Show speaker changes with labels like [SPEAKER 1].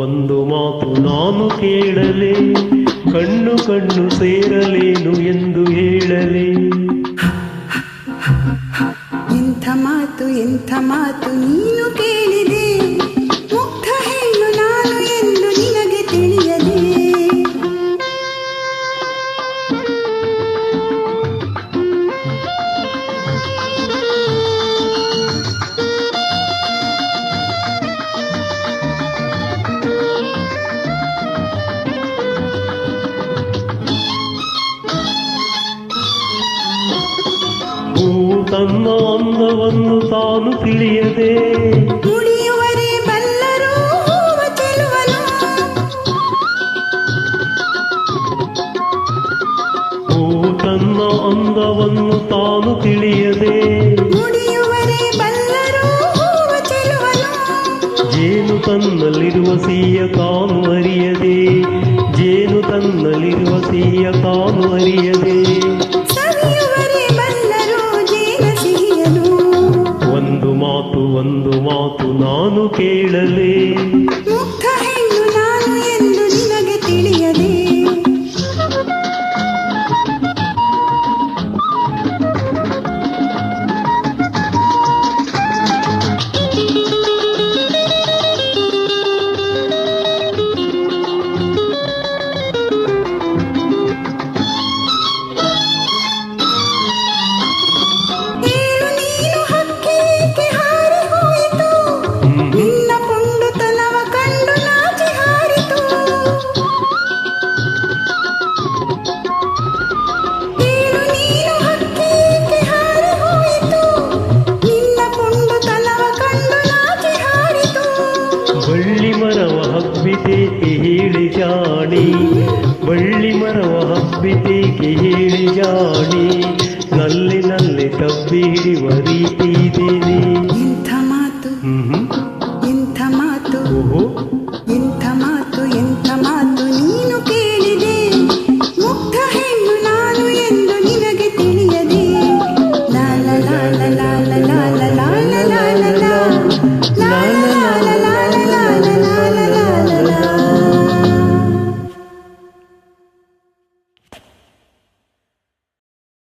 [SPEAKER 1] ಒಂದು ಮಾತು ನಾನು ಕೇಳಲೇ, ಕಣ್ಣು ಕಣ್ಣು ಸೇರಲೇನು ಎಂದು ಹೇಳಲೇ.
[SPEAKER 2] ಎಂಥ ಮಾತು ನೀನು ಕೇಳಿದೆ, ಮುಗ್ಧ ಹೆಣ್ಣು ನಾನು ಎಂದು ನಿನಗೆ ತಿಳಿಯದೆ.
[SPEAKER 1] ತನ್ನ ಅಂದವನ್ನು ತಾನು ತಿಳಿಯದೆ,
[SPEAKER 2] ಮುಡಿಯುವರೆ ಬಲ್ಲರು ಹೂವ ಚೆಲುವನು.
[SPEAKER 1] ತನ್ನ ಅಂದವನ್ನು ತಾನು ತಿಳಿಯದೆ,
[SPEAKER 2] ಮುಡಿಯುವರೆ ಬಲ್ಲರು ಹೂವ ಚೆಲುವನು.
[SPEAKER 1] ಜೇನು ತನ್ನಲ್ಲಿರುವ ಸಿಹಿಯ ತಾನು ಅರಿಯದೆ, ಜೇನು ತನ್ನಲ್ಲಿರುವ ಸಿಹಿಯ ತಾನು ಅರಿಯದೆ. ಒಂದು ಮಾತು ನಾನು ಕೇಳಲೇ,
[SPEAKER 2] ಮುಗ್ಧ ಹೆಣ್ಣು ನಾನು ಎಂದು ನಿನಗೆ ತಿಳಿಯದೆ.
[SPEAKER 1] ಬಳ್ಳಿ ಮರವ ಹಬ್ಬಿತೇಕೆ ಹೇಳಿ ಜಾಣಿ, ಬಳ್ಳಿ ಮರವ ಹಬ್ಬಿತೇಕೆ ಹೇಳಿ ಜಾಣಿ, ನಲ್ಲಿ ತಬ್ಬಿ ಹಿಡಿಯುವ ರೀತಿ ಇದೇನೆ.
[SPEAKER 2] ಎಂಥ ಮಾತು ಎಂಥ ಮಾತು ನೀನು ಕೇಳಿದೆ, ಮುಗ್ಧ ಹೆಣ್ಣು ನಾನು ಎಂದು ನಿನಗೆ ತಿಳಿಯದೆ. ಲಾ ಲಾ ಲಾ ಲಾ ಲಾ ಲಾ.